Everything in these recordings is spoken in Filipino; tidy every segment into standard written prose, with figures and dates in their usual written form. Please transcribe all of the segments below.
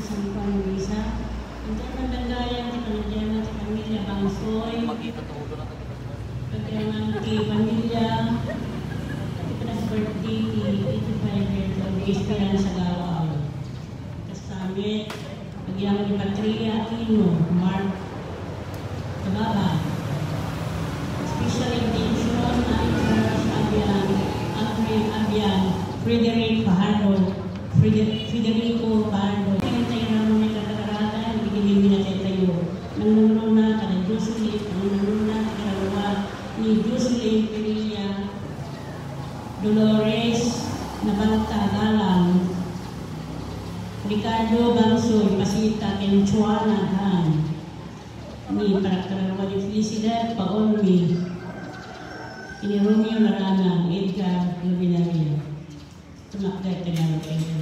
San Juan Luisa, untuk mandanggayan di panadyanan sa pamilya Bangsoy, pagkaman di pamilya, ito na sa birthday ni 85 years old, Esperanza Gawal. Kastamit, pagyaman ni Patria Aquino, Mark Tababa. Special intention na Charles Abian, Alfred Abian, Frederico Fajardo, Pinantay naman may katakaratan, bigyan minatay tayo. Nang na kada Jocelyn, nang na kada ni Jocelyn Perilla, Dolores Nabanta Galang, Ricardo Bangsoy, Pasita Kenchuana Han, ni Parakarawa ni Felicidad Paolmi, ini Romeo Larana, Edgar Lubinaria. Tumakda tayo kayo.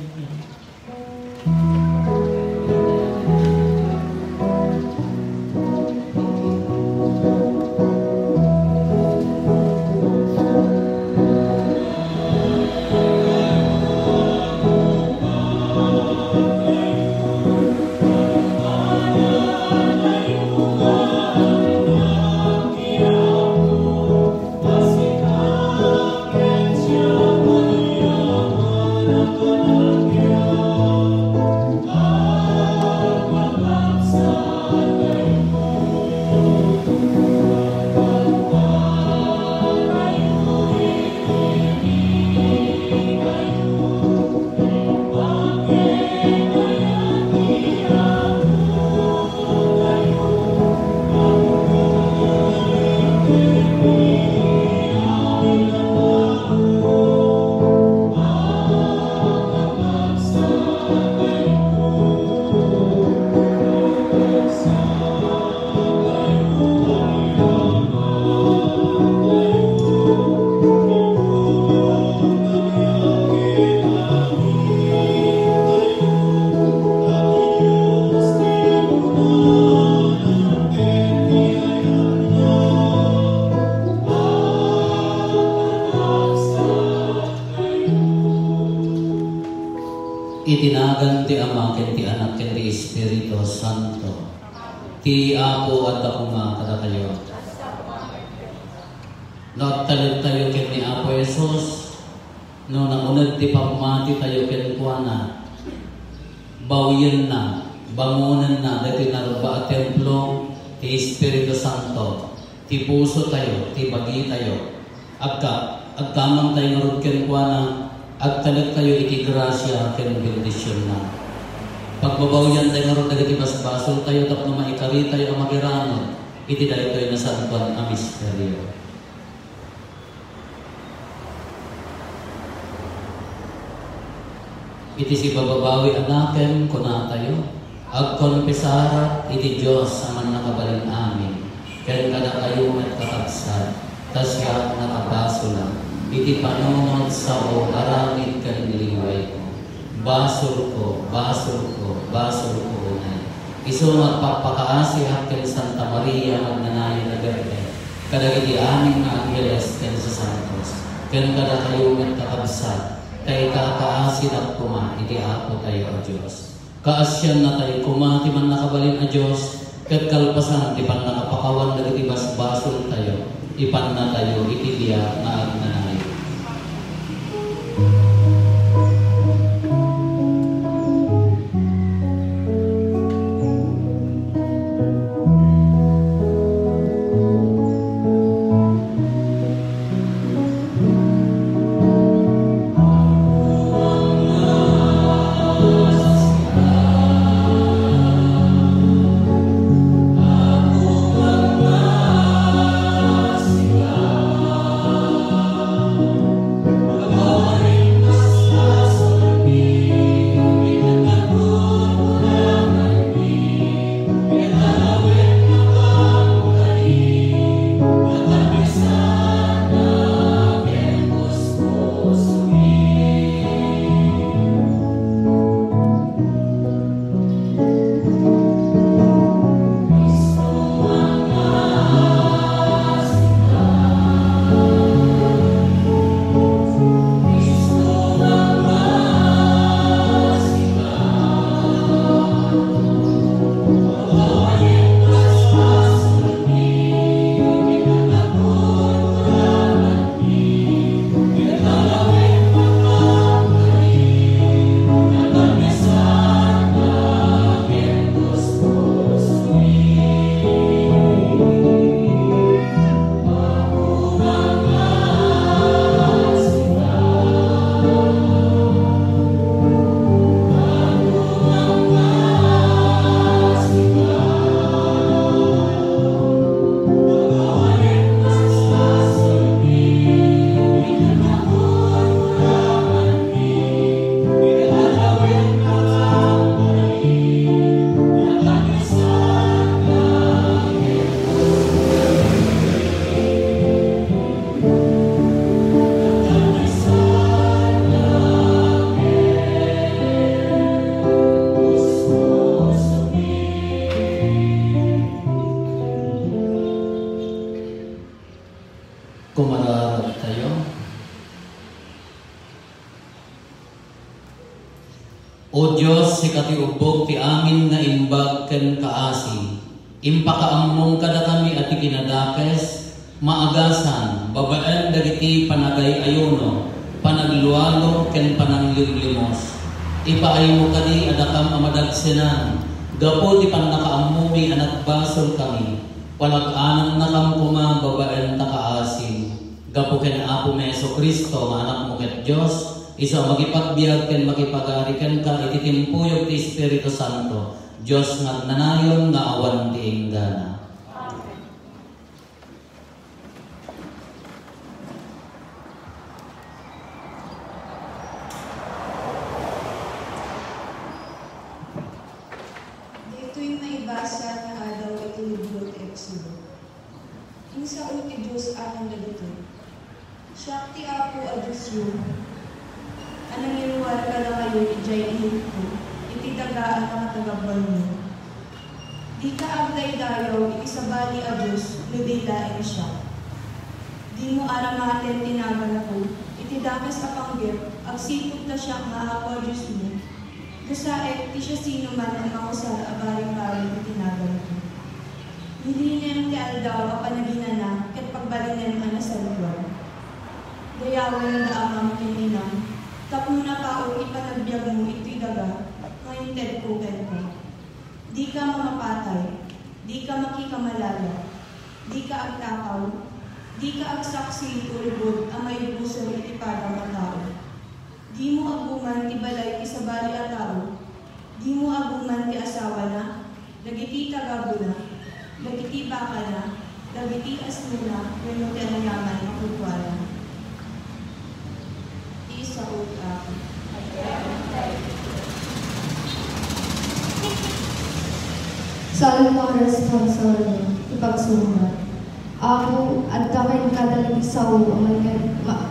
Itinagan ti Ama ken ti Anak ken ti Espiritu Santo. Ti Apo at ako nga kada kayo. Nagtalag tayo ken ni Apo Jesus. No naunad ti pamati tayo ken kuana. Bawian na, bangunan na dati narba at templo ti Espiritu Santo. Ti puso tayo, ti bagi tayo. Agkamang tayo narod ken kuana. At talag tayo iti grasya ken bendisyon na. Pagbabawyan tayo nga ron dagiti basbasol tayo tapno maikari tayo ang magirano. Iti dayo tayo na San Juan a misteryo. Iti si bababawi anaken kuna tayo. Agkonpesarat iti Diyos aman nakabalin amin. Ken kada kayo at katagsad. Tasya nakabasol lang. Iti panunod sa o aramid ka niliway ko. Basol ko unay. Iso magpapakaasi akin Santa Maria Magnanay na Verde. Kada iti aming na Angeles ken sa Santos. Ken kada kayo at kakabsat. Kay kakaasi at kuma iti Apo tayo o Diyos. Kaasyan na tayo kuma ti man nakabalin a Diyos. Ket kalpasan ti pan nakapakawan na iti basbasol tayo. Ipan na tayo iti diya na agnanay. si katiubog ti amin nga imbag ken kaasi. Impakaammong kada kami at ikinadakes, maagasan, babaan dagiti panagay ayuno, panaglualo ken pananglilimos. Ipaay mo kadi adakam amadagsenan, gapo ti pannakaamumi anak basol kami, palag-anan na kam kuma babaan ta kaasi. Gapo ken Apo Meso Kristo nga anak mo ket Dios, isa makipagbiag ken makipagari ken ka iti timpuyog ti Espiritu Santo, Dios nga nanayon nga awan ti inggana. Dito'y maibasa na adaw iti libro ti Exodo. Insa ti Diyos anang dagito. Siya ti Apo a Diyos yun. Anang iruwar ka na kayo ijay ihito, iti tagaan ang tagabal mo. Di ka agday dayaw, iti sabali a Diyos, ludilain siya. Di mo aramaten tinagal ako, iti dakas a panggip, agsipot na siya nga Apo a Diyos mo. Gusaek, ti siya sino man ang makusar a baring-baring tinagal ko. Nilinem ti aldaw a panaginana, ket pagbalinen ang nasalwa. Dayawan na amang kininang, tapno na kao ipanagbiag mo ito'y daga, ngayon ted kuken ko. Di ka mamapatay, di ka makikamalala, di ka agtakaw, di ka agsaksi uribod ang may buso iti parang a tao. Di mo aguman ti balay ti sabali a tao, di mo aguman ti asawa na, dagiti tagabo na, dagiti baka na, dagiti asno na, wenno ti anayaman makutwala. Sa utak. Salmo responsor ipagsuma. Ako at kakin kadalagi sa uwa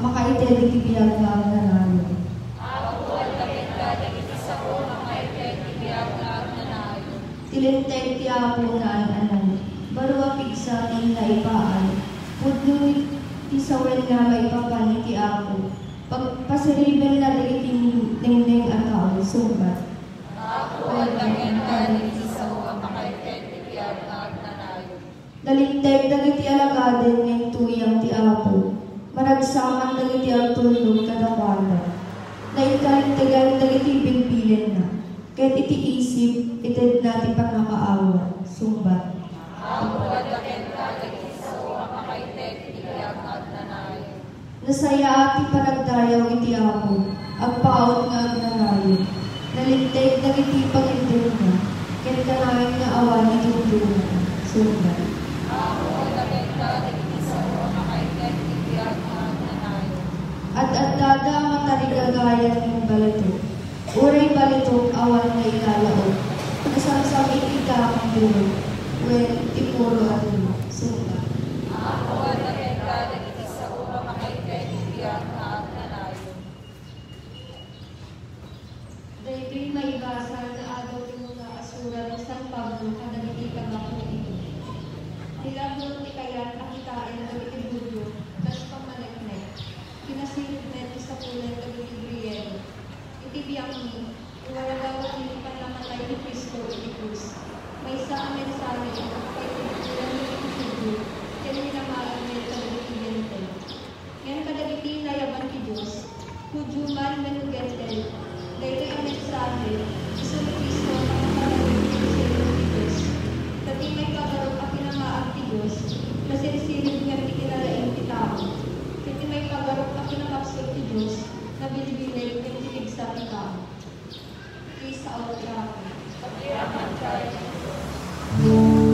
makaiteli tibiyag nga nanayo. Ako at kakin kadalagi sa uwa makaiteli tibiyag nga nanayo. Tilintay ti ako na anan. Barwa pigsa ting naipaan. Pudno ti sawen nga maipapan ti ako. Pagpasiriban na dagiti ningning at tao, sumbat. Ako at kakin kadalagi sa uwa makaiteli tibiyag nga nanayo. Dalinteg dagiti alagaden ng tuyang ti Apo. Maragsaman dagiti ang tulog kadakwana. Naikalintegan dagiti bilbilin na. Ket iti isip, ited nati pangakaawa, sumbat. Ako at kakin kadalagi sa uwa makaiteli tibiyag nga nanayo. Nasaya ati panagdayaw iti Apo, agpaot nga agnanayo. Nalinteg dagiti pagindin na, ket kanayon nga awan itutulungan, sumbat. Ako at kakin kadalagi sa uwa makaiteli tibiyag nga nanayo. At dada matarigagayan ng balito. Uray balito awan na ikalaot. Nasamsam itika ang dulo. Wen tipuro at lima. Sumbat. Ako at kakin kadalagi sa uwa makaiteli tibiyag nga nanayo. Dahil maibasa na agaw yung mga asura ng San Pablo kadagiti pagmako ito. Nilabot ni kayat akitain ng itibudyo, tas pamaneknek. Kinasilip net sa kulay ng Griego. Itibiyang ni, iwaragawat ni panlamatay ni Kristo iti krus. May isa ang mensahe ito kay tibiyang ni itibudyo, kaya minamalang nito ng itibiyente. Ngayon kadagiti na yaban ki Diyos, hudyuman menugentel. Dahil ang mensahe, iso ni Kristo ang pagkakalawin ni Diyos. Dati may kagarot ang pinamaag ti Diyos, na sinisilid nga ti kinalaing ti tao. Dati may kagarot ang pinakapsol ti Diyos, na bilibilay ng titigsa ti tao. Isa o trako. Pagkiraman tayo. Amen.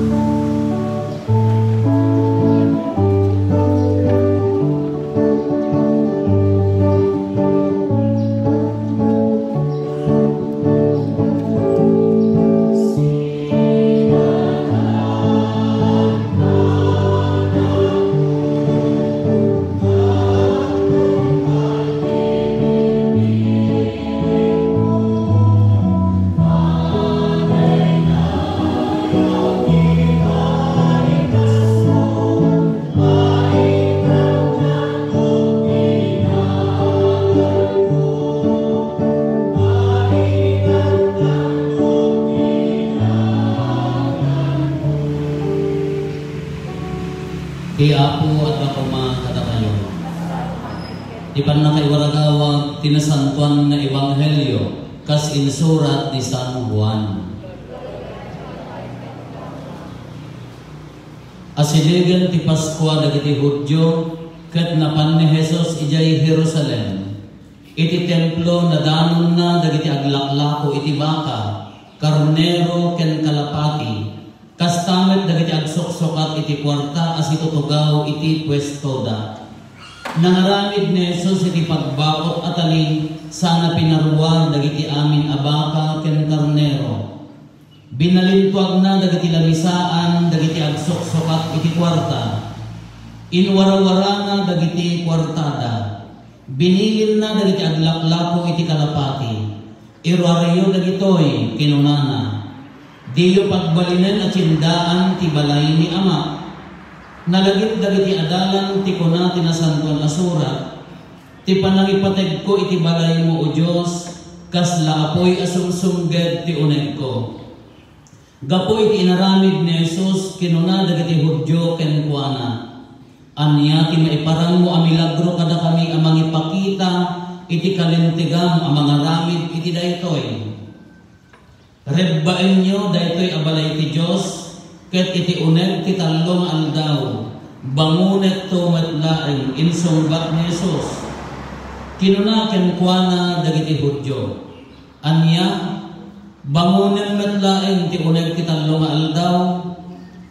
Ti Apo at kapama kada kayo. Di pa na kay waragawag tinasantuan na ebanghelyo kas insurat ni San Juan. Asiligan ti Paskwa dagiti Hudyo ket napan ni Jesus ijay Jerusalem. Iti templo na danon na dagiti aglaklako iti baka, karnero ken kalapati. Kastamet dagiti agsoksokat iti kwarta as itutugaw iti pwestoda. Nangaramid ni Jesus iti pagbakot atalin sana pinaruan dagiti amin abaka ken karnero. Binalintuag na dagiti lamisaan dagiti agsoksokat iti kwarta. Inwarawara na dagiti kwartada. Binigil na dagiti aglaklako iti kalapati. Irwarayo dagitoy kinunana. Diyo pagbalinan at sindaan ti balay ni Ama. Nalagit dagiti adalan ti kuna tinasantuan asura. Ti panangipateg ko iti balay mo o Diyos, kas laapoy asumsumged ti uneg ko. Gapoy iti inaramid ni Jesus kinuna dagiti Hudyo ken kuana. Anya ti maiparang mo amilagro kada kami amang ipakita iti kalintigam amang aramid iti daytoy. Rebbaen nyo daytoy abalay ti Diyos ket iti uneg ti talong aldaw bangunet to matlaeng insungbat ni Jesus. Kinuna ken kuana dagiti Hudyo. Anya bangunen matlaeng ti uneg ti talong aldaw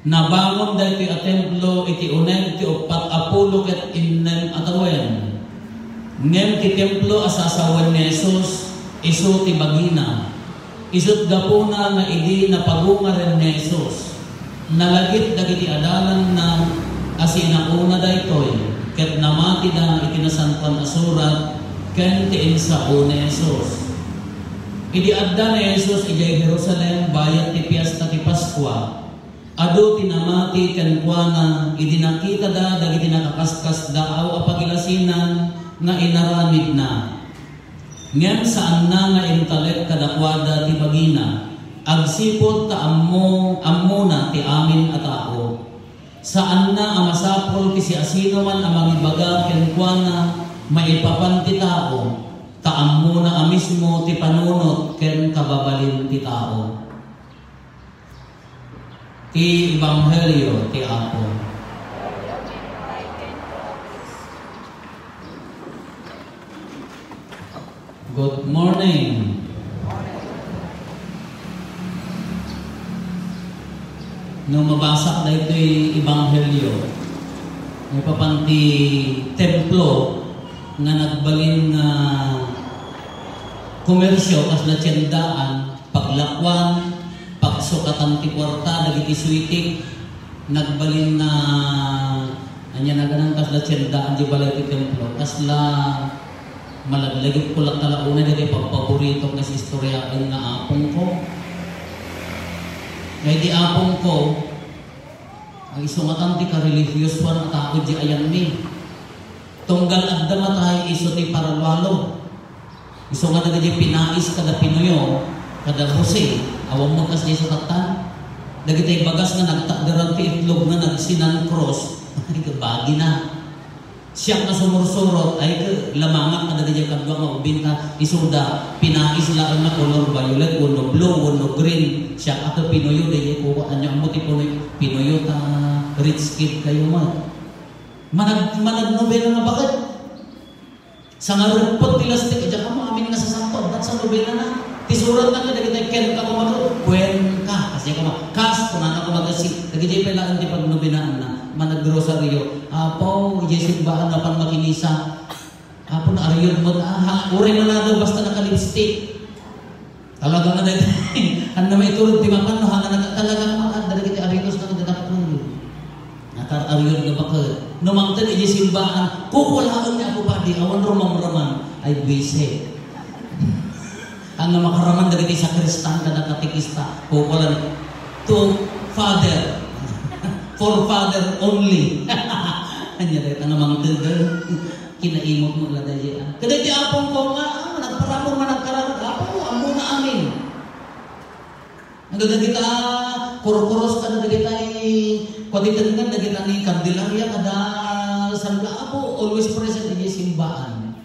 nabangon daytoy a templo iti uneg ti 40 ket 6 atawen. Ngem ti templo asasawen ni Jesus isu ti bagina. Isut gapuna nga idi na pagungaren ni Jesus. Nalagit dagiti adalan na asinakuna daytoy ket namati na itinasantuan asurat ken ti insao ni Jesus. Idi adda ni Jesus ijay Jerusalem bayat ti piesta ti Paskwa. Adu tinamati ken kuana idi nakita da dagiti nakakaskas daaw a pagilasinan nga inaramid na. Ngem saan na nga intalek kadakwada ti bagina, agsipot ta ammo na ti amin a tao. Saan na amasapol ti si asino man amang ibaga ken kuana maipapan ti tao, ta ammo na amismo ti panunot ken kababalin ti tao. Ti Ebanghelyo ti Apo. Good morning. Nung mabasa na ito'y Ebanghelyo, may papanti templo nga nagbalin na komersyo kas na tiyandaan, paglakwan, pagsukatan ti kwarta, nagiti suitik, nagbalin na anya na ganang kas na tiyandaan di balay ti templo, kas la malaglagit ko lang talauna dito pagpaborito ng istoryain nga apong ko. Ngay di apong ko, ang isungatan ti ka-religious one at ako di ayan mi. Tunggal adda matay iso ti paralwalo. Isungatan di pinais kada Pinoyo, kada Jose, awang magkas di sa tatan. Dagitay bagas nga nagtakdaran ti itlog nga nagsinan cross, ay kabagi na. Siya nga sumursurot ay lamangak kada di kadwa nga ubinta isuda pinais lang na color violet uno blue uno green siya ato Pinoyo di ko anya mo ti Pinoyo ta rich kid kayo manag nobela nga bakit sa nga rupot tilastik adya ka mo amin nga sa santo dat sa nobela na ti surat na kada kita ken ka kumato kwen ka kasi ka kas kunan ako magasi dagiti pala ti pagnobinaan na managgrosaryo apo jesibaan na pan makinisa apo na aryon mo uri na daw basta naka-lipstick talaga nga dahil ano may turod di mapan no hanga talaga nga dahil kita arinos na nagdadakon nakar-aryon nga baka numangtan jesibaan kukulaan niya ako pa di awan romang-raman ay bise ang makaraman dahil sa kristan ka nakatikista kukulaan to father for father only. Anya dahil ang namang dagdag, kinaimot mo lang dahil. Kada di apong ko nga, nagparapong managkararag, apo, amo na amin. Ang dagdag kita, kuros ka na dagdag tayo, Patitangan na kita ni Candelaria kada sanla ako always present in simbahan.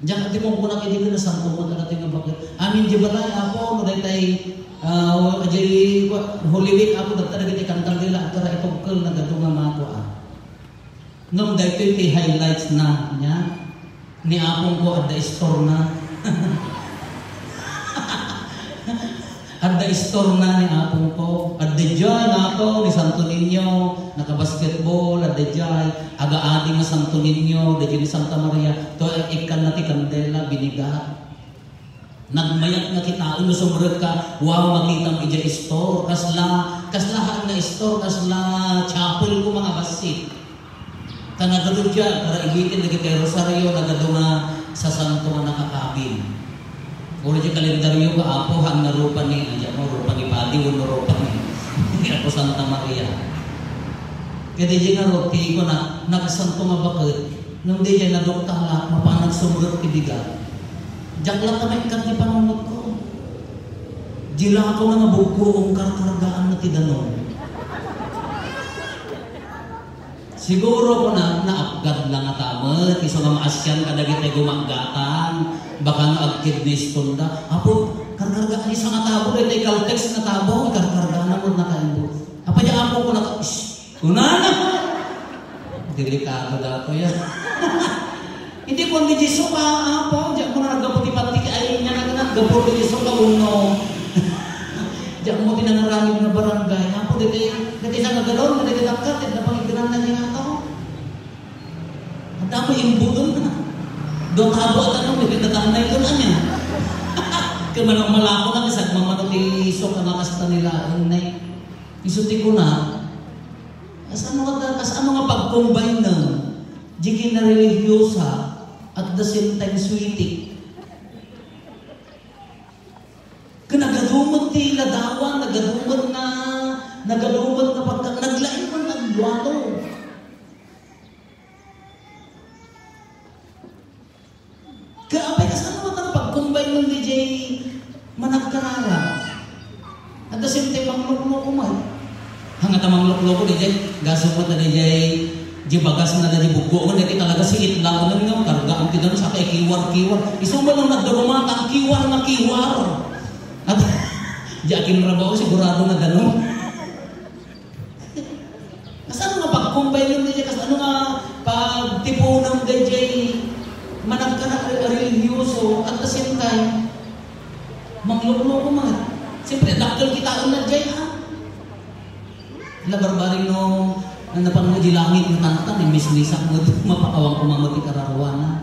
Diyan ati mo kuna kidi na santo mo kada tinga bakit. Amin di balay ako no daytay jadi Holy Week ako dagta dagiti Candelaria tara itugkel na gadunga mato Nung daytoy ti highlights na nya ni apong ko at the store na. At the store na ni apong ko. At the joy na ako ni Santo Niño, naka-basketball, at the joy, aga-adi nga Santo Niño, the ni Santa Maria, to ikan na ti kandela, binigat. Nagmayat nga kita, sumurot ka, wow, makita mo ija store, kaslahan na store, kasla chapel ko mga basit. Tanagado dyan, para igitin lagi kay Rosario, nagado nga sa santo nga nakakabin. Uli dyan kalendaryo ka, apo, hang narupa ni, ayan mo, rupa ni Padi, uno rupa ni, ako Santa Maria. Kaya di dyan nga roti ko na, nagsanto nga bakit, nung di dyan nadukta mapanag sumurot kibigat. Diyak lang na may ikan panunod ko. Dila ako na mabuko ang karkargaan na tidanon. Siguro ko na naapgad lang at amat. Isa nga maasyan kadagit ay gumagatan. Baka naagkid ni Stunda. Apo, karkargaan isa nga tabo. Ito ay kaltex na tabo. Karkargaan na mo nakaimbo. Apa niya apo ko na, una na! Delikado dato yan. Hindi ko ni Jesu ka, apo. Diyan mo na nagkaputi-pati ay niya nagkapuro ni Jesu ka uno. Diyan mo tinangaramig na barangay. Apo, dito sa nagalon, dito dakat, dito na pangigiran na niya nga ito. Ang dami imbo doon na. Doon tabo at ano, may tatang na ito na niya. Kaya malako na kasi mamanong iso ka makasta nila. Isuti ko na. Kasano nga pag-combine na jigin na religyosa at the same time sweetie. Nagadumot ti ladawan, nagadumot na pagka, naglain mo nagluwato. Kaapay kasano mo ang pag-combine ng DJ managkarara. At the same time, manglok-loko man. Hangat ang manglok-loko DJ, gasumot na DJ bagas na dari buku ko dito talaga si itla ko nga karga ang tidan sa kay kiwar isuman nang nagdurumata ang kiwar at jakin rabaw sigurado na ganon kasano nga pag-combine niya kasi ano nga pagtipo ng DJ managka na religyoso at the same time mangloko man siyempre dakil kita na DJ labarbaring no ang napanood di langit ng tanatan ni Miss Lisa mo mapakawang kumamati kararuana.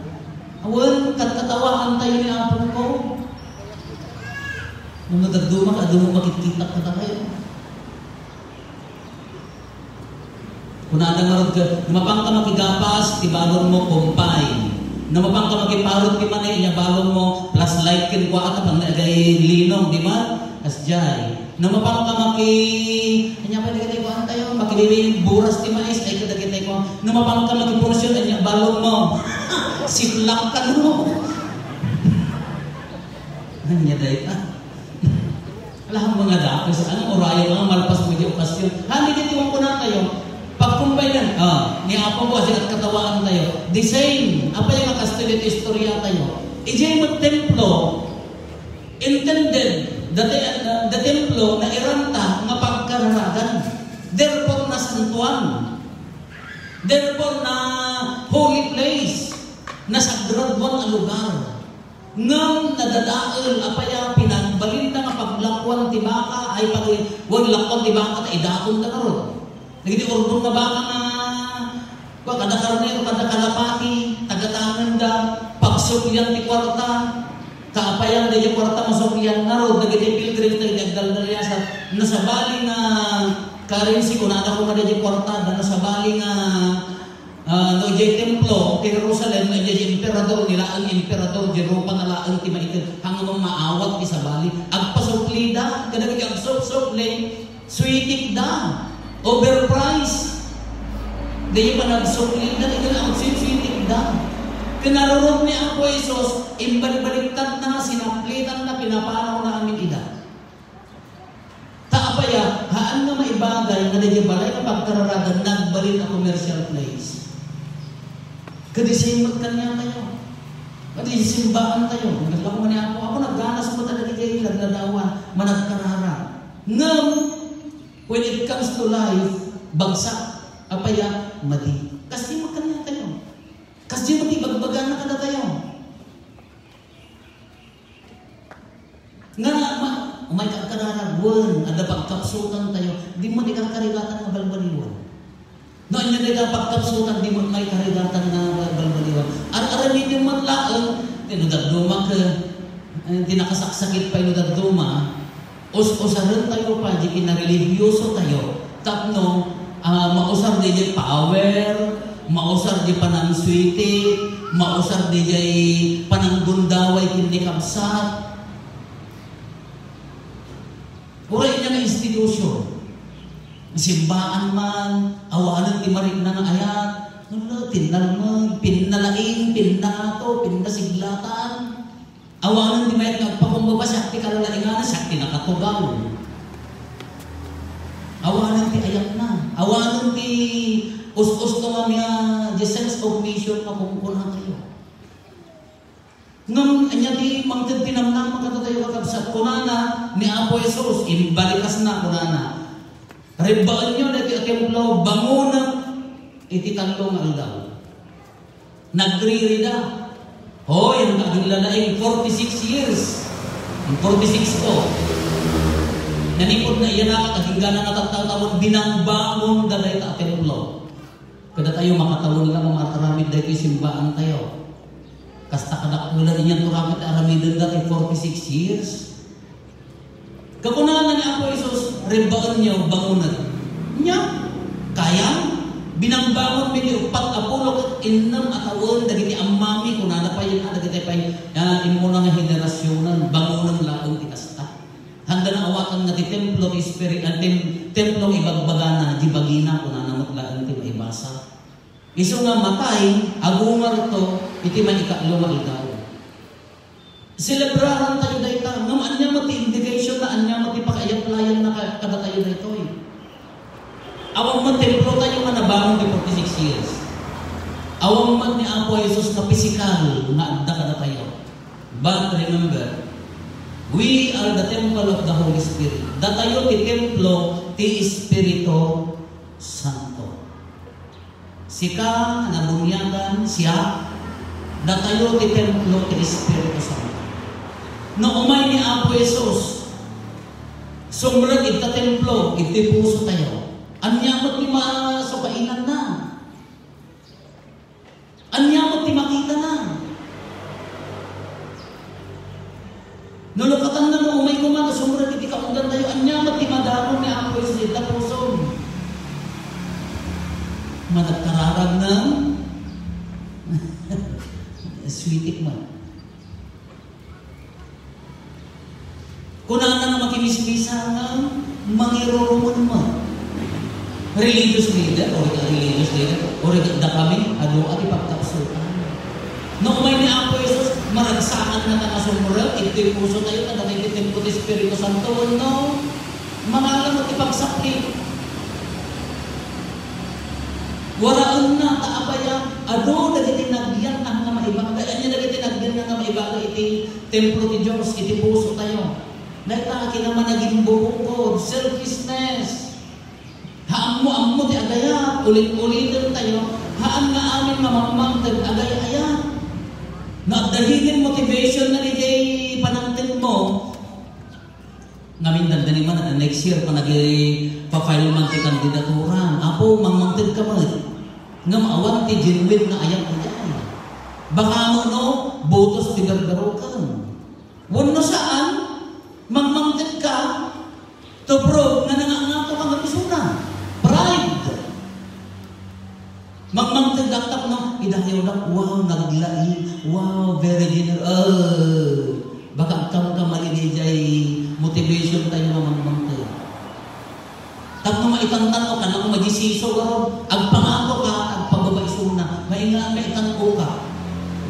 Awan katatawaan tayo ni apong ko. Nung nagduma ka doon makikita ka tayo. Kung nadang marod ka, namapang ka makigapas, tibalon mo kumpay. Namapang ka makiparot ki manay, balon mo plus light kin ko at pang nagay linong, di ba? Kasjay. Namapang ka kanya pa nagay ko tayo, makibibi buras ti mais ay kadagitay ko. Namapang ka makiporsyon anya balon mo. Siplak ka no. Anya day ka. Alam mga dako sa anong orayo mga malpas mo di okasyon. Hani gitiwang ko na tayo. Pag-combine ni apo ko at katawaan tayo. The same. Apa yung makastulit istorya tayo. Ijay mo templo intended the templo na iranta nga pagkararagan. Therefore na santuan. Therefore na holy place. Na sagradwan ang lugar. Ngam nadadaal apaya pinagbalinta nga paglakwan ti baka ay pag wag lakwan ti baka ta idakon ta karon. Nagiti ordong nga baka na kada karne o kada kalapati tagatangan da pagsukyan ti kwarta kaapayan di kwarta masukyan naro nagiti pilgrim ta dagdal na sa nasabali nga currency ko nada ko di kwarta da nasabali nga no jay templo ti Jerusalem na jay emperador nila ang emperador Jeropa na laang ti maited hanggang maawat ti sabali agpasukli da kadagiti agsuk-sukli sweetik da overpriced. Dahil pa nagsukli na ito ang sweetik da. Kinarurot ni Apo Isos, imbalik-baliktad na, sinaplitan na, pinapanaw na amin ida. Taapaya, haan nga maibagay nga di balay na pagkararagan nagbalin na commercial place. Kadisimot kanya tayo. Kadisimbahan tayo. Naglako man niya ako nagganas mo talaga kayo nagladawan, managkarara. Ngam, when it comes to life, bagsak, apaya, madi. Kasi makanya tayo. Kasi madi, bagbagan na kada tayo. Nga may kakararagwan, ada pagkapsutan tayo, di mo di kakarigatan na balbaliwan. Noon nyo nila pagkapsutan, di mo may karigatan na balbaliwan. Ar-aramin yung matlaan, tinudagduma ka, tinakasaksakit pa yung daduma, usaran tayo pa, di kinareligiyoso tayo. Tapno, mausar di jay power, mausar di panang switi, mausar di jay panang gundaway kindi kapsat. Uray niya nga institusyon. Simbaan man, awanan ti marig na nga ayat, tinalmag, pinnalaing, pinnato, pinnasiglatan. Awanan ti mayat nagpakumbaba, sakti kalalaingan, sakti nakatugaw. Awanan ti ayak na. Awanan ti us-us to mamaya, the sense of mission na kumukunan tayo. Ngam anya di mangtid pinamnang makatatayo kakabsat kunana ni Apo Jesus inbalikas na kunana. Ribaan nyo dati templo banguna iti talong aldaw. Nagririda. Yung naglalaing 46 years. 46 ko. Nanipod na iyan na kahinggan na natatawon binangbangon dalay ta templo. Kada tayo makatawon lang mataramid dati simbaan tayo. Kasta kadakula niyan turamit aramidon dati 46 years. Kakunahan ni Apo Jesus, ribaan niyo bangunan. Nya, kaya binangbangon mi 4 at 6 atawon dagiti ammami kunana pa yun dagiti pa imuna nga henerasyonan bangunan laong ti kasta. Handa na awatan nga ti templo spirit and templo ibagbagana di bagina kunana matlaan ti maibasa. Iso nga matay, agungar to, iti man ikalo maigaw. Celebrahan tayo dahil nga anya mati indication na anya mati pakayap-layan na kada tayo dahito eh. Awang man templo tayo nga nabangon di 46 years. Awang man ni Apo Jesus na physical na adda kada tayo. But remember, we are the temple of the Holy Spirit. Datayo ti templo ti Espiritu Santo. Sika nabunyagan siya datayo ti templo ti Espiritu Santo. No umay ni Apo Jesus sumrag ita templo iti puso tayo. Anyamot ti masukainan na. Anyamot ti makita na. Nulukatan na no umay kumana sumrag iti kaunggan tayo. Anyamot ti madaron ni Apo Jesus ita puso. Managkararag ng sweetik man. Kunana nga makimismisa nga mangiroromon mo. Religious leader, o religious leader, o da kami, ano at ipagkapsutan. No may ni Apo Jesus, maragsaan na nakasumurag, iti puso tayo, nagatitin ko ti Espiritu Santo, no? Mangalam at ipagsapli. Waraan na taapaya, ado dagiti nagdiyan na nga maibagay. Anya dagiti nagdiyan na nga maibagay iti templo ti Diyos, iti puso tayo. Naitaki naman naging bukod, selfishness. Haan mo ammo ti agaya, ulit-ulitin tayo. Haan nga amin mamamangtag agaya-aya. Naadahinin motivation na nijay panangtin mo. Ngamin dandani man na next year pa nag-file man ti kandidaturan. Apo, mangmangtid ka man. Nga maawan ti genuine na ayak niyan. Baka mo no, botos ti gargaro ka. Wano saan, mangmangtid ka, to prove na nangangato kang napisuna. Pride. Mangmangtid laktap no, idahayaw lang, wow, naglai, wow, very generous. Baka kang kamalidijay motivation tayo mamangmangtid. Tapno maitantan ka, na kung majisiso ka, agpangako ka, agpababaisuna, mainga maitanko ka.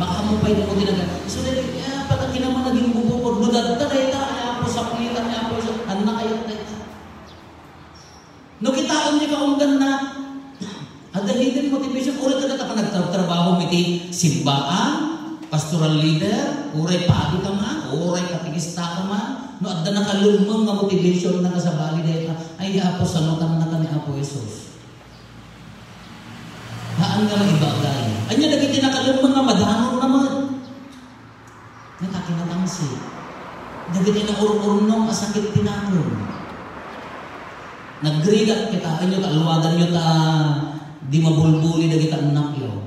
Baka mo pa yung tinagal. So, pataki naman naging bubukod. Nudad ta, kaya po sa kulitan niya po. Anak ayat na ito. saan di kaunggan na ada hidden motivation. Uray ka na ka nagtrabaho iti simbaan, pastoral leader, uray pagi ka man, uray katigista ka man, no adda nakalumang nga motivation na kasabali dahil ay Apo sanutan na kami Apo Jesus. Haan nga lang ibagay. Anya nagiti nakalumang nga madanon naman. Nakakinatangsi. Nagiti na urunong asakit tinakon. Nagrigat kita, anyo kaluwagan nyo ta di mabulbuli na kita anak yo.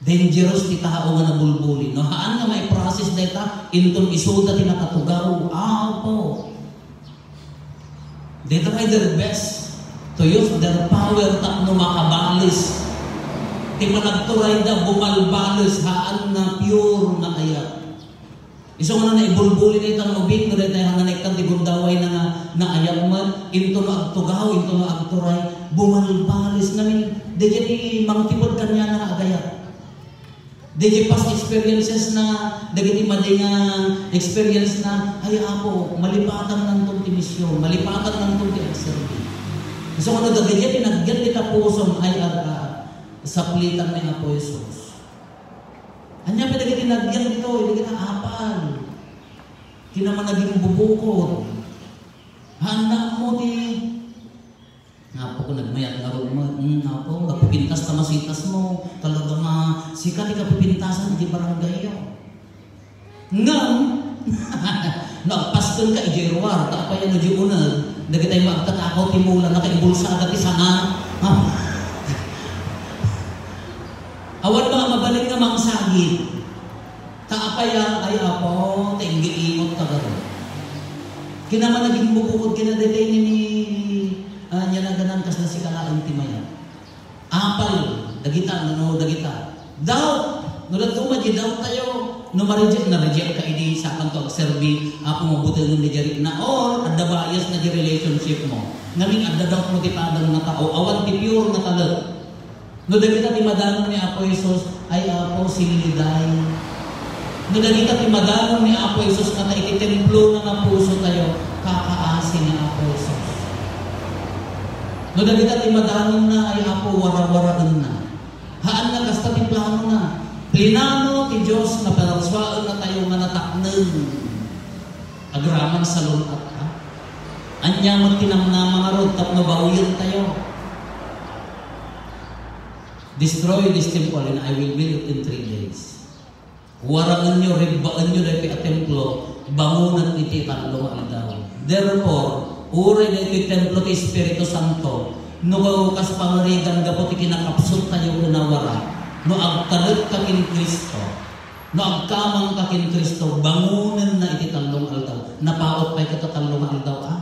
Dangerous ti tao nga nabulbuli. No, haan nga may process na ita, intong isuda ti nakatugaw. Po. They try their best to use their power tapno makabalis. Ti managturay da bumalbalis, haan nga pure na ayat. Iso nga na ibulbuli na itang ubik, no dahil tayo nanaikan ti gundaway na ayat man, into na agtugaw, into na agturay, bumalbalis namin, di mangtipod kanya na agayat. Dagi past experiences na, dagi madinga experience na, ay Apo, malipatan ng itong misyon, malipatan ng itong exercise. So kung dagi pinagyan di kapuson ay saplitan ni Apo Jesus. Anya pa dagi tinagyan dito, hindi kita apal. Kinaman naging bubukod. Handa mo di, nga po kung nagmayat nga rin mo, nga po, kapipintas na masitas mo, talaga sikat ikapipintasan di barangay yun. Ngam, nagpaston ka ijeruar, tapay ano di unag, dagi tayo magtatakaw timula na kaibulsa agad isana. Awan mga mabalik nga mangsagit. Taapaya ay Apo, tainggiimot ka garo. Kinaman naging bukukod, kinadetain ni niya na ganan kas na si kalaang timaya. Apal, dagita, no dagita. Doubt, no dagtumaji, doubt tayo. No ma-reject ka ini sa kanto serbi, Apo mabuti ng nijarik na or adda bias na di relationship mo. Naming adda doubt mo ti padang na tao, awan ti pure na talat. No dagita ti madanon ni Apo Jesus ay Apo siliday. No dagita ti madanon ni Apo Jesus na ititemplo na ng puso tayo, kakaasi ni Apo Jesus. No dagita ti madanon na ay Apo wara-waraan na. Haan nga kasta ti plano na. Plinano ti Diyos na panarswaan na tayo nga nataknen. Agraman sa lunat ka. Anya mo tinamna mga rod tapno bauyin tayo. Destroy this temple and I will build it in 3 days. Warangan nyo, ribbaan nyo dahil a templo, bangunan iti tatlong aldaw. Therefore, uray na iti templo ti Espiritu Santo, no kas pangarigan gapot ikinakapsot tayo unawara, no agtalit kakin Kristo, no agkamang kakin Kristo, bangunan na iti tatlong aldaw. Napaot pa'y katatalong aldaw,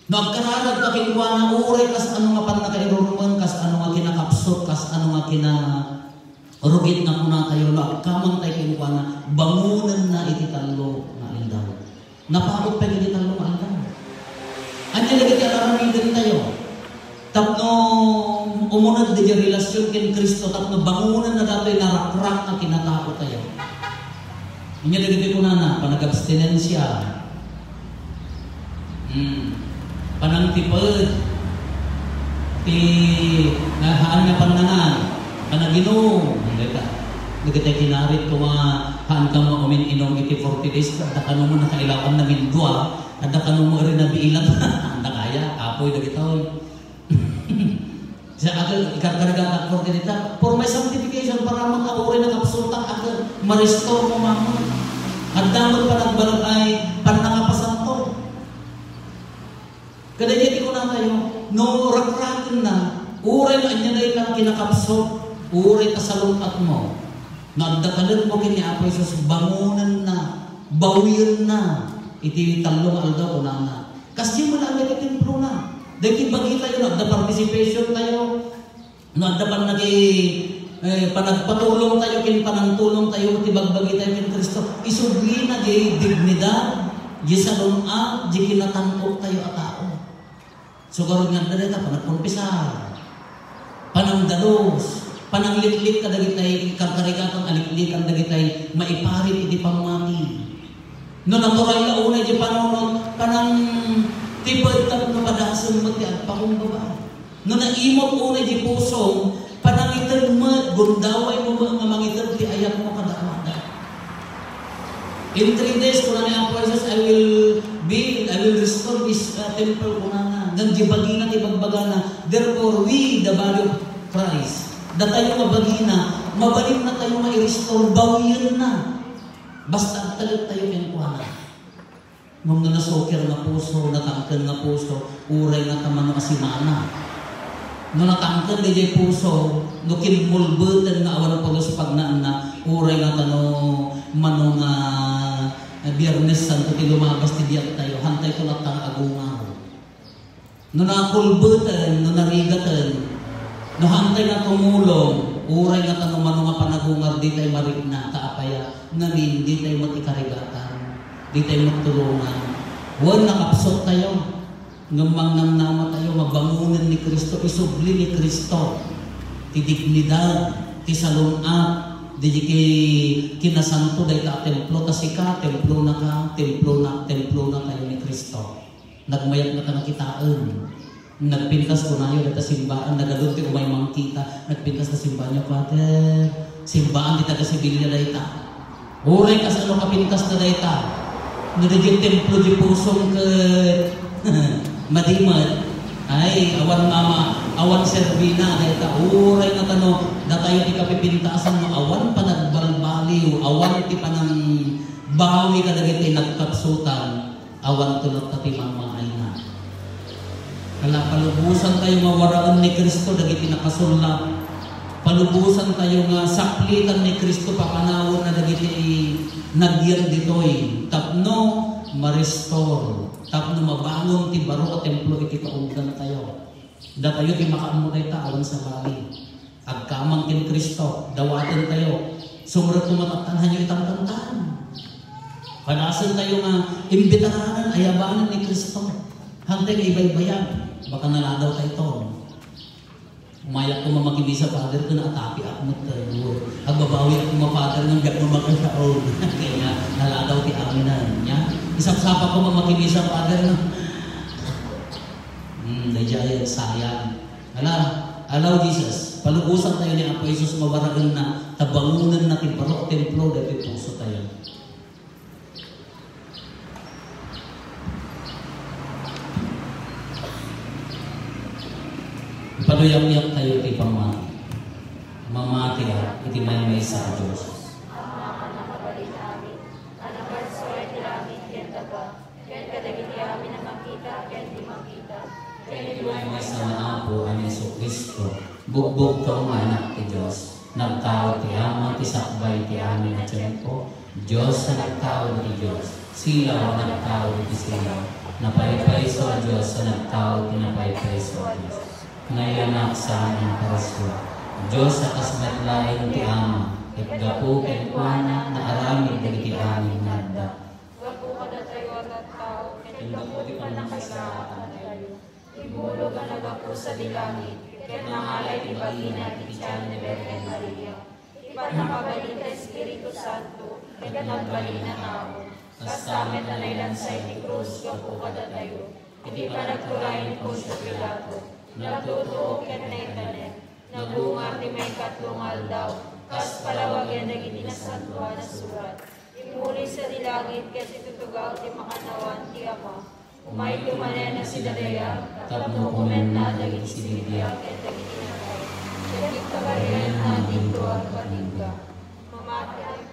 Nagkararag ka kinuha na uray kas ano nga pan nakairurungan, kas ano nga kinakapsot, kas ano nga kinarugit na kuna tayo, kamang tayo kinuha na bangunan na ititalo na aldaw. Napakot pa ititalo na aldaw. Anya lagi ti alaramidan tayo. Tapno umunad di relasyon kin Kristo, tapno bangunan na dato'y narakrak na kinatako tayo. Anya lagi ti kuna na, panag-abstinensya. Panang tipod, ti haan nga panangan, panaginom, nagkita kinarit ko nga haan ka mo umin-inom iti 40 days, at ka mo nakailakan na mindua, at ka mo rin na biilang, ang nakaya, apoy na gitoy. Sa akin, ikarkaraga ka 40 days, for my sanctification, para mag-auri na kapsultak, ako ma-restore mo mamon. At damot pa nagbalag ay panangapasanto. Kada di ko na tayo, no rakratin na, uray na anya na ikang kinakapsot, uray ka sa lungat mo. Nagdakalan mo kini Apo Jesus, bangunan na, bawir na, iti talong aldaw ko na. Kasi mo na agad templo na. Dahil bagi tayo, nagda-participation tayo, nagda-pan panagpatulong tayo, kinpanangtulong tayo, tibagbagi tayo kin Kristo. Isugli na di dignidad, di salunat, di kinatangkot tayo at tao. So karon nga dito panagkumpisar, panangdalos, panangliklik ka dagitay karkarigatang aliklikan dagitay maiparit iti pamati. No natural na unay di panunod panang tipod tapno mo ti agpakumbaba. No naimot unay di pusong, panangitan mo, gundaway mo nga mangitan ti ayat mo kadamada. In 3 days, kung na ang Jesus, I will restore this temple ko na. Nang dibagi na, tibagbaga na. Therefore, we, the body of Christ, da tayo mabagi na, mabalik na tayo ma-restore, bawiyan na. Basta talag tayo kinukuha na. Nung nasokir na puso, natangkan na puso, uray na tamano asimana. Nung natangkan na jay puso, nung kinmulbutan na awan po sa pagnaan na, uray na tano, mano nga, Biyernes Santo ti lumabas ti diyak tayo, hantay ko lang tang agungaw. No nakulbutan, no narigatan, no hantay na tumulong, uray nga tanong mano nga panagungar, di tayo marigna, kaapaya, namin, di tayo matikarigatan, di tayo magtulungan. Huwag nakapsot tayo, ngamang namnama tayo, mabangunan ni Kristo, isubli ni Kristo, ti dignidad, ti salunat, di kinasanto dahil ka templo, kasi ka, templo na tayo ni Kristo. Nagmayat na ka nakitaan. Nagpintas ko na yun, dahil simbaan, nagadunti ko may mangkita, nagpintas na simbaan niyo, Father. Simbaan, di taga sibilya dahil ta. Uray ka sa ano kapintas na dahil ta. Nagiging templo di pusong ka, madimat. Ay, awan mama, awan servina, dahil ta, uray na tano, na tayo di kapipintasan mo, awan pa nagbalbaliw, awan ti pa ng bawi ka dagiti nagkapsutan, awan tulot ka ti mamangay na. Kala palubusan tayo mawaraan ni Kristo, dagiti nakasulap, palubusan tayo nga saplitan ni Kristo, papanawon na dagiti nagyan ditoy, tapno, ma-restore, tapno mabangon ti baro ka templo iti kaunggan tayo. Da tayo ti makaamulay taawan sa bali. Agkamang kin Kristo, dawatan tayo. Sumurot kumataktanhan nyo itang kantaan. Panasan tayo nga, imbitahanan, ayabanan ni Kristo. Hantay nga ibay-bayan, baka naladaw tayo ito. Umayak ko mamakibisa, Father, ko na atapi akmot tayo. Agbabawi ako ma-Father ng gano'n magkasaog. Kaya naladaw ti aminan niya. Isap-sapa ko mamakibisa, Father, na dayjaya sayang. Alaw Jesus, palubusan tayo ni Apo Jesus, mawaragan na, tabangunan natin parok templo, dahil puso tayo. Paluyak-yak tayo iti pamati. Mamati iti may sa Diyos. May sa Apo ang Yesu Kristo, bugbog kang anak ti Diyos, nagtao ti Ama, ti sakbay ti amin at tiyempo, Diyos na nagtao ti Diyos, silaw nagtao ti silaw, napaypay sa Diyos sa nagtao ti napaypay sa Diyos. Ngayon sa aming paraswa, Diyos sa kasmatlain ti Ama, at gapu kenkwana na aramid dagiti amin nagda. Gapu kada tayo at tao, gapu di pa nakasalaatan tayo. Ibulog ang nagapu sa dilangit, ket nangalay ti bagina ti tiyan ni Virgen Maria. Ipat nakabalita Espiritu Santo, ket nagbalina tao. Kastamet na nailansay ti krus, gapu kada tayo. Iti pa nagtulayin po sa Pilato, nagtutuo ket naitanet, nagungar ti may katlong aldaw, kas palawagan naging inasantuan na surat. Imuli sa dilangit, ket itutugaw ti makanawan ti Ama. Umay kumanen na si Dadaya, tapno kumen na daging si Lydia, ket daging inatay. Ket kabarihan natin tuwag patingga. Mamatay,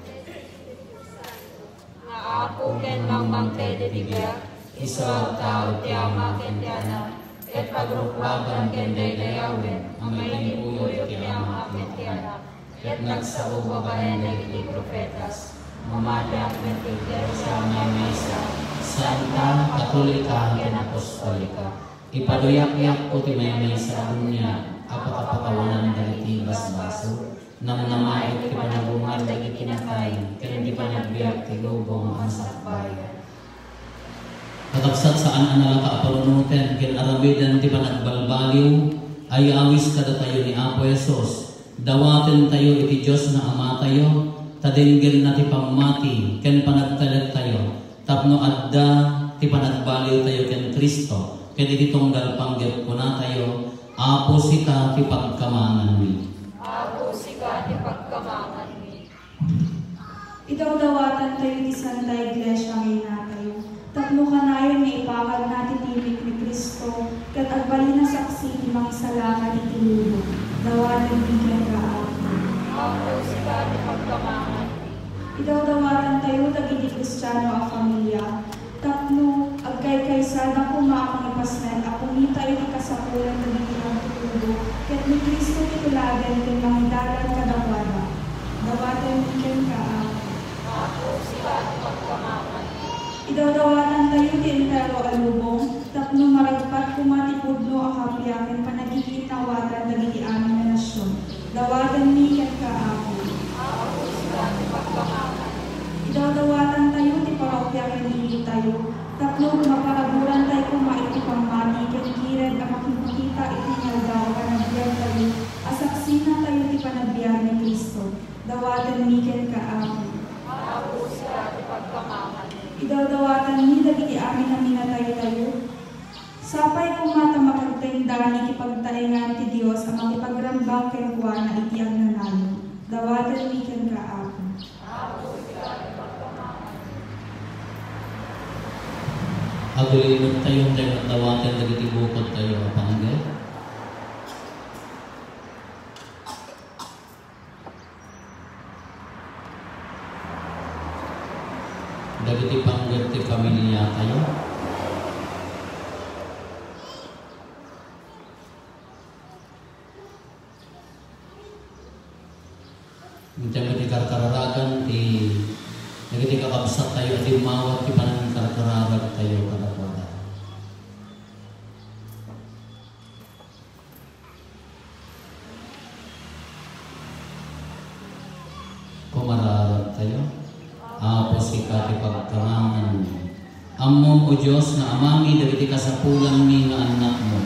nga ako ken mangmangte de bibya, iswa tao ti Ama ken ti Anak, ket pagrukwagan ken daydayawen, amay nipuyo ti Ama ken ti Anak, ket nagsaog babaen dagiti profetas. Mamatay ken tigder sa may mesa, Santa Katolika ken Apostolika, ipaduyak-yak ko ti may sa dunya, apakapakawanan dagiti basbaso, nang namait ti panabungan dagiti natay, ken di panagbiag ti lubong ang sakbayan. Katagsat saan ang nakaapalunutin, ken arabidan ti panagbalbaliw, ay awis kada tayo ni Apo Jesus, dawaten tayo iti Diyos na Ama tayo, tadinggil na ti pamati, ken panagtalag tayo, tapno adda ti panagbaliw tayo ken Kristo, Kaya di tunggal panggap ko na tayo, Apo sika ti pagkamangan mi. Apo sika ti pagkamangan mi. Idawdawatan tayo ti Santa Iglesia ngayon na tayo. Tapno kanayon nga ipakad natin timik ni Kristo, kat agbali na saksi ti mangsalamat iti lulo. Dawatan bigyan ka ako. Apo sika ti pagkamangan mi. Idawdawatan tayo dagiti Kristiyano a familia. Tapno agkay-kaysada kumakang ipasnan ako ni tayo ti kasapulan dagiti ang tutulo, kat ni Kristo titulagan ken mangdalan kadawada. Dawatan bigyan ka ako. Apo sika ti pagkamangan mi. Idawdawatan tayo ti entero alubong, tapno maragpat kumatipudno ang kapiyakin panagigitawatan dagiti amin na nasyon. Dawatan ni ket kaako. Apo sika ti pagkamangan mi. Idawdawatan tayo ti parokya ken tayo, tapno maparaburan tayo kumaiti pamati ken kired ang makikita iti ngaldaw panagbiag tayo, asaksi na tayo ti panagbiag ni Kristo. Dawatan ni ket kaako. Apo sika ti pagkamangan mi. Idawdawatan ni dagiti amin na minatay tayo. Sapay kumata makagtendani kipagtaengan ti Dios ang makipagrambang ken kuana iti agnanayon. Dawatan ni ken kaako. Apo sika ti pagkamangan mi. Agulinod tayo at dawatan dagiti bukod tayo panggap. Dagiti panggap ti pamilya tayo. Dagiti karkararagan ti dagiti kakabsat tayo at mawat ti panangkarkararag tayo kadakwada. Kumararag tayo. Apo sika ti pagkamangan mi. Ammo o Dios na amami dagiti kasapulan mi nga anak mo.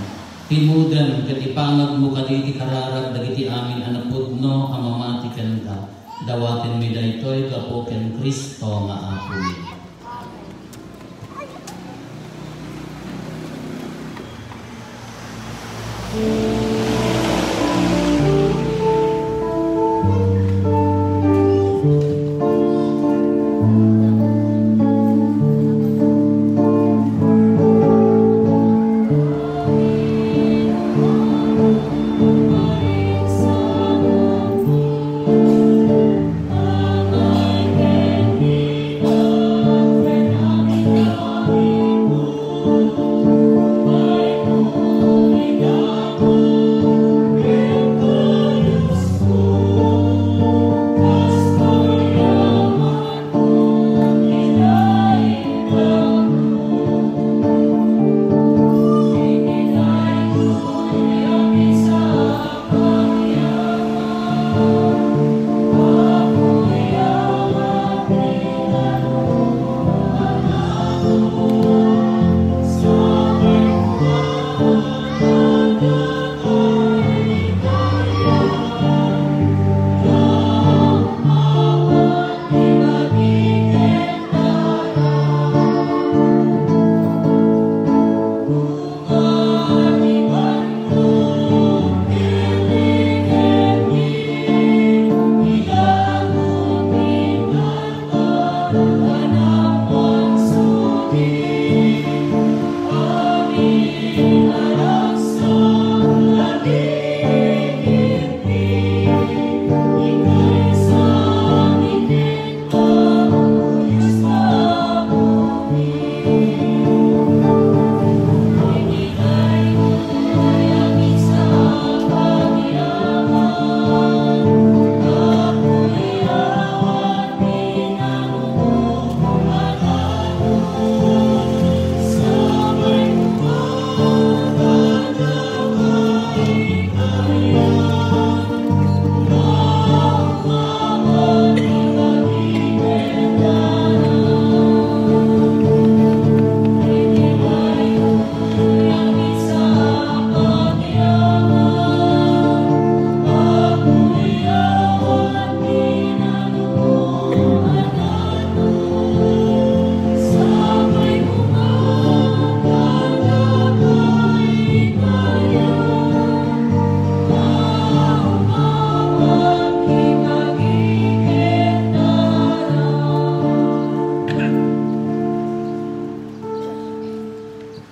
Timudan ket ipangag mo kaditi kararag dagiti amin anak pudno a mamati ken ka. Dawaten mi daytoy gapo ken Kristo nga Apo mi. Amen.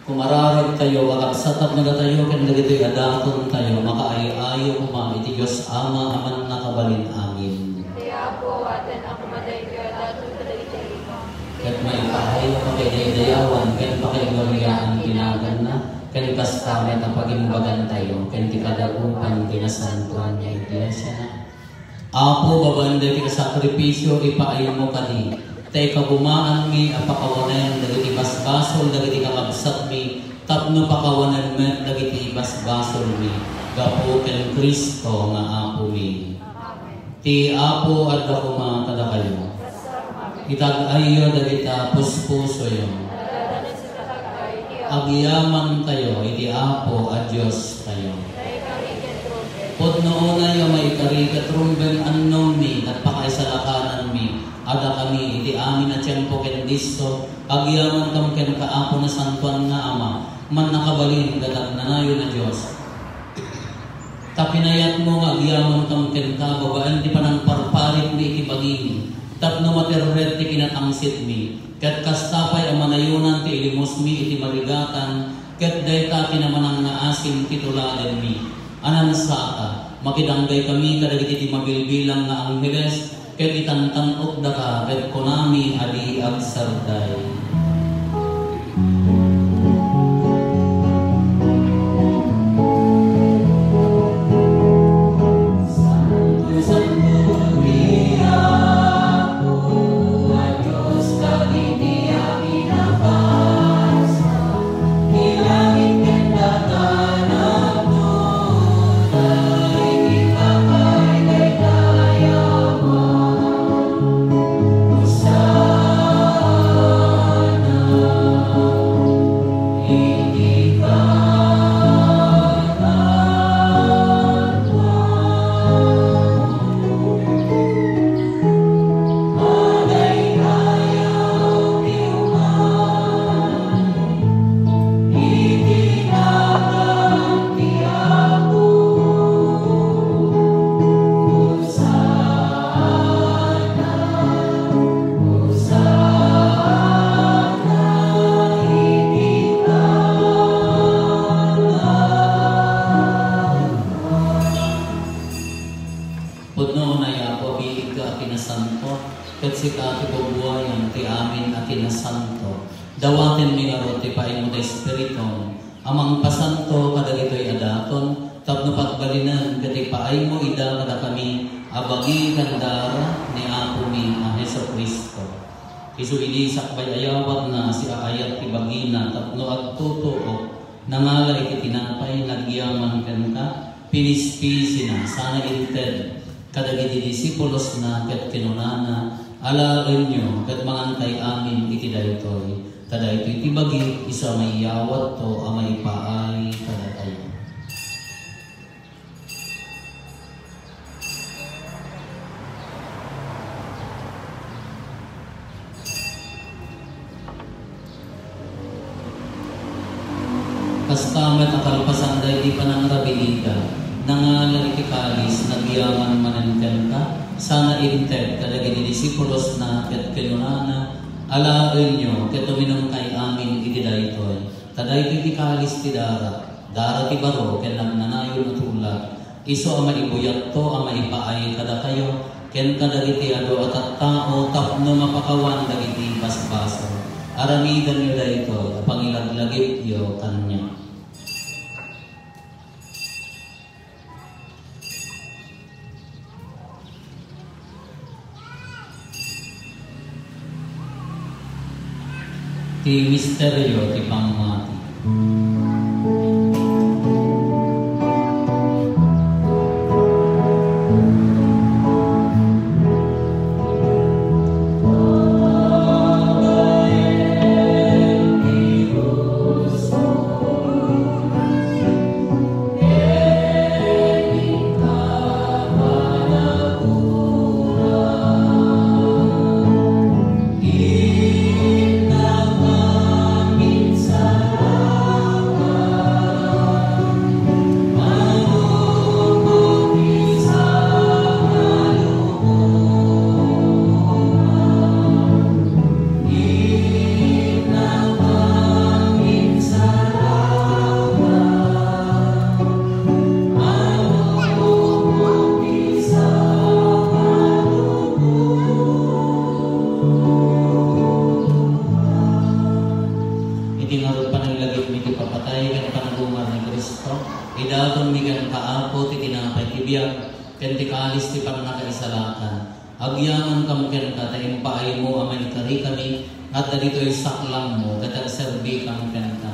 Kumararag tayo, kakabsatap na tayo, kaya dagito'y adaton tayo, makaayo-ayo kuma, iti Diyos Ama, aman nakabalin amin. Kaya po, atin ang kumaday kaya dato sa dagito'y imo. Kat may pahayo pakidaydayawan, kaya pakigwarigaan tinagan na, kaya kastamet ang pagimbagan tayo, kaya tikadagupan tinasantuan niya iglesia na. Apo, babanday ti sakripisyo, ipaayo mo kani. Tay kabumaan mi, apakawanan, dagiti basbasol, dagiti kakabsat mi, tapno pakawanan met, dagiti basbasol mi, gapo ken Kristo nga Apo mi. Ti Apo at dakuma kada kayo. Itag-ayo dagita puspuso yo. Agyaman tayo, iti Apo at Diyos tayo. Podno una yung may karikatrumben anong mi, at pakaisalakanan mi, ada kami, iti amin na tiyempo ken Kristo, agyaman kam ken Kaapo na santuan nga Ama, man nakabalin, gadag nanayo na Diyos. Tapinayat mo nga, agyaman kam ken Ka, babaan di panang parparit mi ikibagin, tapno materret ti kinatangsit mi, ket kastapay ang manayunan ti ilimos mi iti marigatan, ket dayta kinamanang nga asim tituladen mi. Anan saka, makidanggay kami kadagiti ti mabilbilang nga angheles, ket itantanok da ka, ket konami adi agsarday. Dawaten mi nga roti paimo ta Espiriton, amang pasanto kadagitoy adaton, tapno patbalinan kati paaymo ida kada kami, abagi kandara ni Apo mi a Hesus Kristo. Isu ini sakbay ayawat na si aayat ti bagina, tapno agtutuo, nangala iti tinapay, nagyaman kanta, pinispisi na, sana inted, kadagiti disipulos na ket kinunana, alarin nyo, ket mangantay amin iti daytoy. Tada ito itibagi, isa may yawat to, amay paay kada tayo. Kastamet ang kalpasan day di panang rabilita, nangalan itikalis, nagyaman manankan ka, sana inted, kadagiti disipulos na ket kinunana, alain nyo, ket uminom kay amin iti daytoy. Taday iti kalis ti dara ti baro, ken nagnanayon at ulat. Iso ang maibuyat to, ang maipaay kada kayo, ken kadagiti ado at tao, tapno mapakawan dagiti basbaso. Aramidan nyo daytoy, pangilaglagip yo kanya. Ti misteryo ti pangmati. Sa pagpatay kan panagumar ni Kristo. Idaton mi kan kaapo ti tinapay ti biyag ken ti kalis ti pannakaisalakan. Agyaman kam ken ta impaay mo amay kari kami at dito'y saklang mo ket serbi kam ken ta.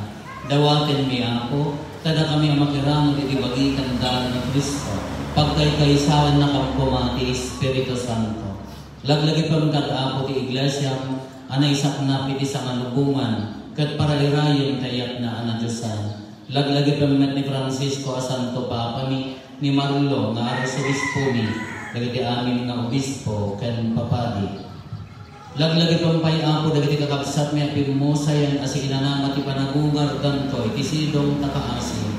Dawaten mi ako kada kami makiramot iti bagikan dalan ni Kristo. Pagkaysawan na kampo ti Espiritu Santo. Laglagi pam kaapo ti iglesia anay saknap iti sa malubungan ket paralirayon tayak na anadyosan. Laglagi pammet ni Francisco a Santo Papa ni Marlo nga arsobispo mi dagiti amin nga obispo ken papadi. Laglagi pampay apo dagiti kakabsat mi a pimusayan as inanama ti panagungar danto iti sidong takaasim.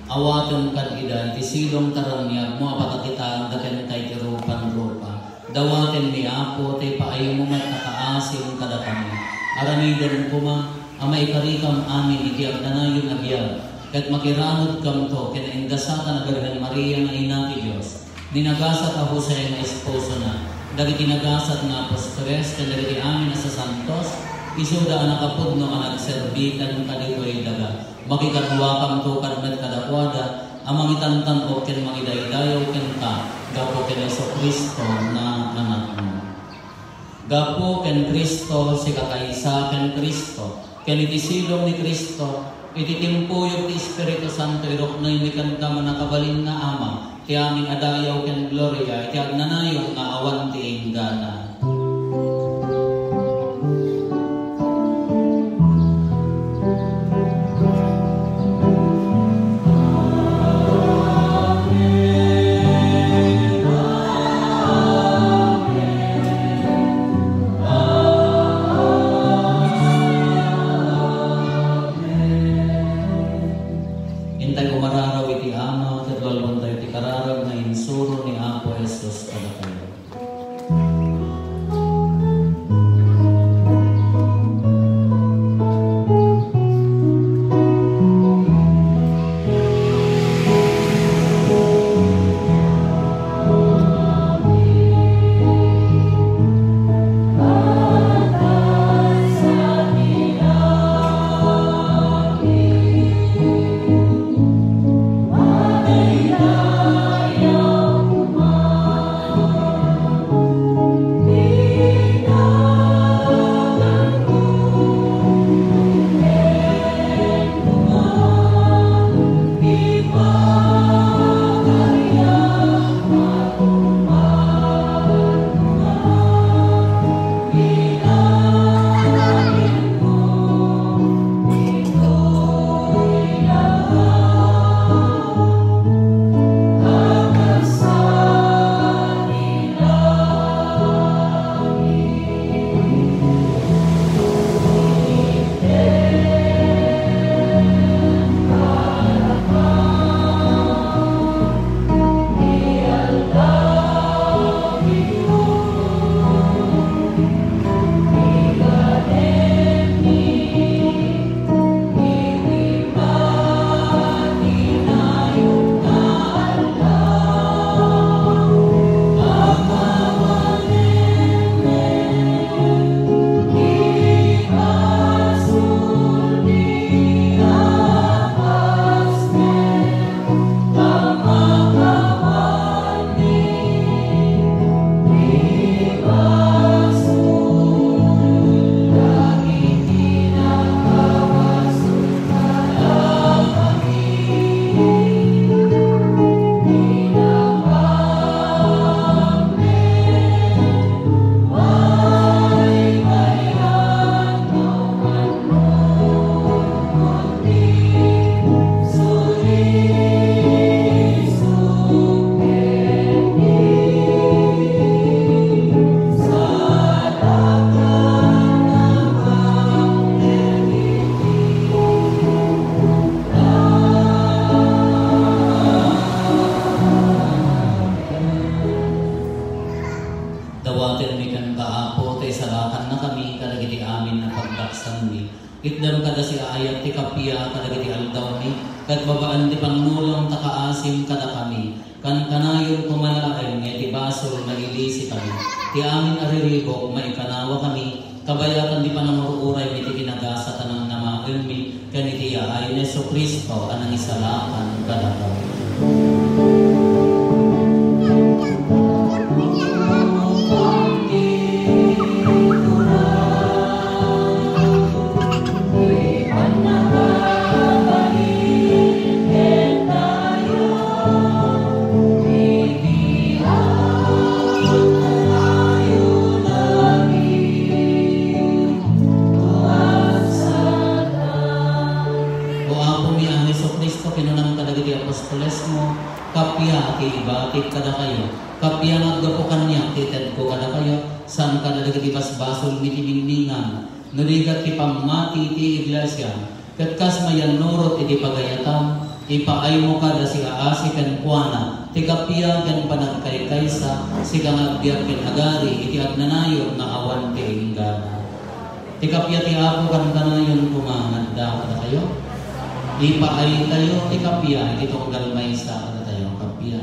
Awaten kad ida iti sidong tarangya mo apatakitaan daken kay ti rupan-rupa. Dawaten mi apo tay paayo mo met nakaasim kada kami. Aramiden kuma amay karikam amin iti agdanayon na biyag ket makiramot kam to ken indasatan na Birhen Maria nga ina ti Dios. Dinagasat a Jose nga esposo na dagiti nagasat nga apostles ken dagiti amin sa santos isuda nakapudno nga nagserbi ken kaditoy daga. Makikadwa kam to kadmet kadakwada amang itantan o ken mangidaydayaw ken ka gapo ken Jesucristo na anak mo. Gapo ken Kristo si kakaysa ken Kristo ken iti silong ni Kristo iti timpuyog ti Espiritu Santo iroknoy ni kanta manakabalin nga ama ti aming adayaw ken gloria iti agnanayon nga awan ti inggana. Itdam kada si ayat ti kapia kadagiti aldaw ni kat babaan ti pangulong takaasim kada kami kan kanayon kumalaen nga ti basol mailisi kami ti amin ariribok maikanawa kami kabayatan di panangururay iti kinagasa tanang nama nagelmi kanitiya ay Yesu Kristo anang isalakan kadakaw. Kapya kiibatik kada kayo, kapya naggapukan niya tited ko kada kayo, saan kada lagi basbasol mitibingningan, nurigat ti pamati ti iglesia, katkas mayan norot iti pagayatan, ipaay mo kada si aasi kan kuana, ti kapya kan panagkaykaysa, si kang agdiak kan agari, iti agnanayon na awan ti inggana. Ti kapya ti ako kan kanayon kumanganda kada kayo, ipaay tayo ti kapya, iti tong galmay sa kapya.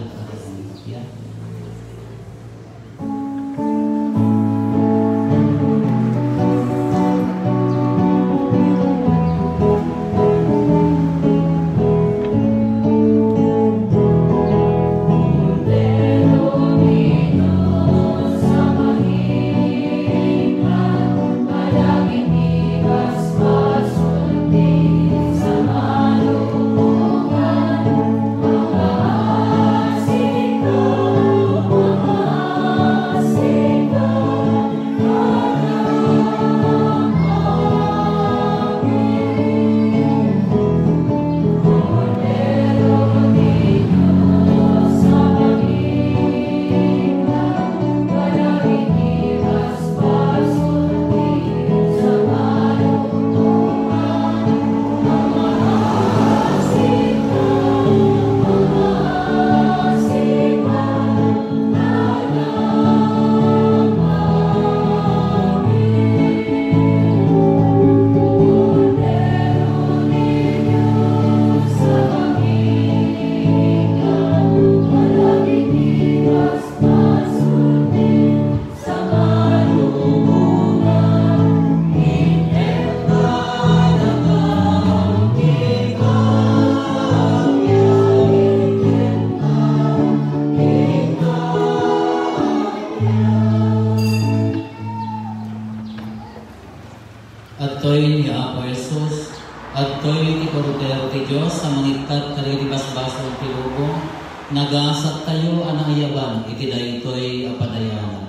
Atoy ni Apo Jesus, atoy ti Cordero ti Diyos sa mangikat kaliti basbasol ti lubong, nagasat tayo anayaban iti daytoy apadayan.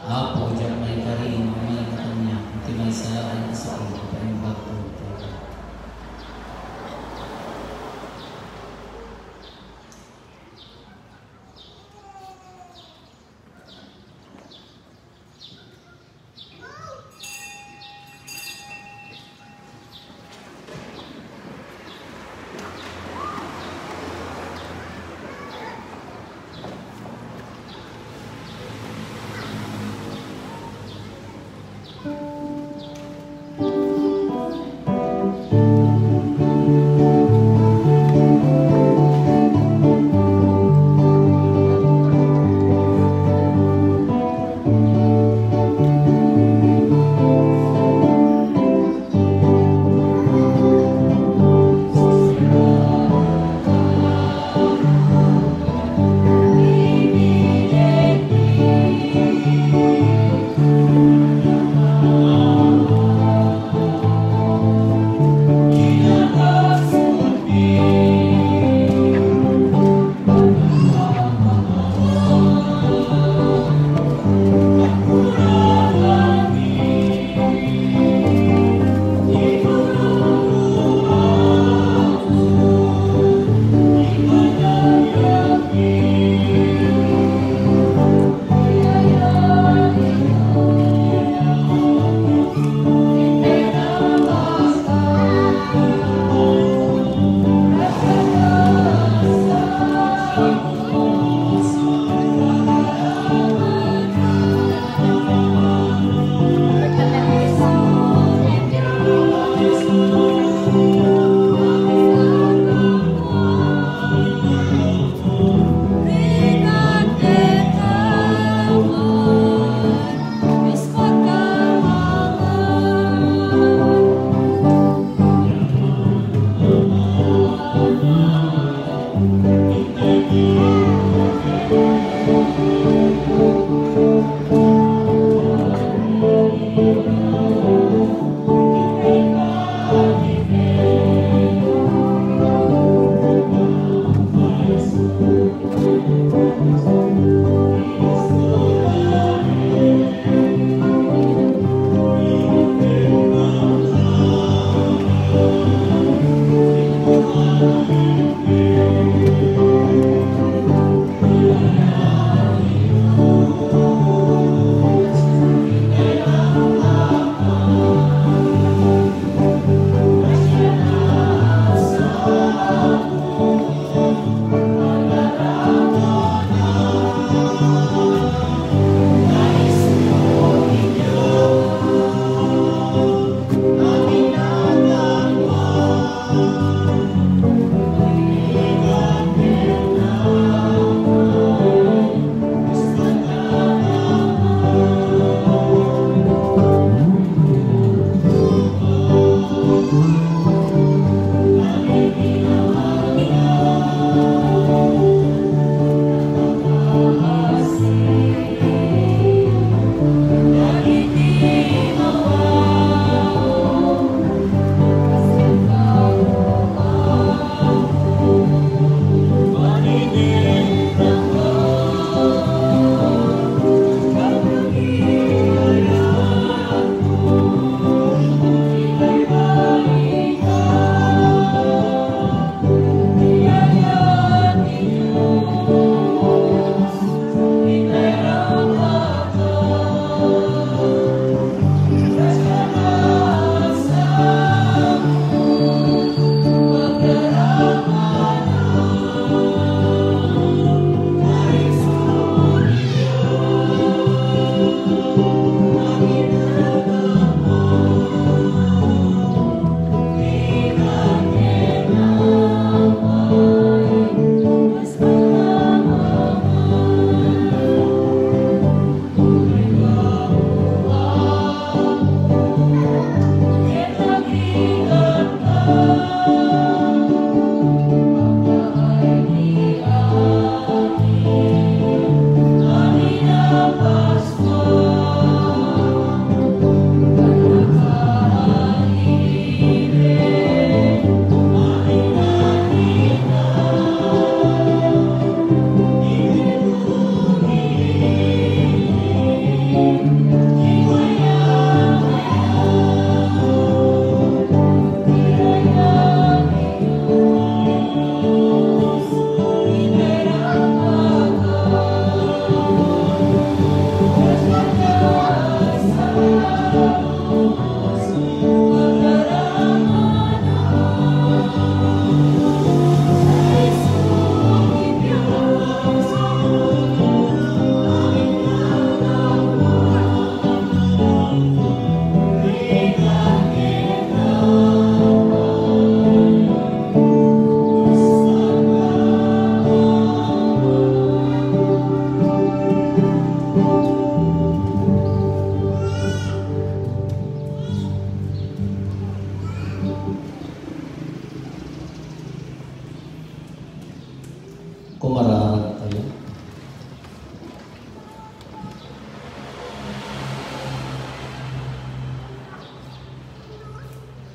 Apo diyan may karin may katanya iti may salaan sa ulo paimbag ko.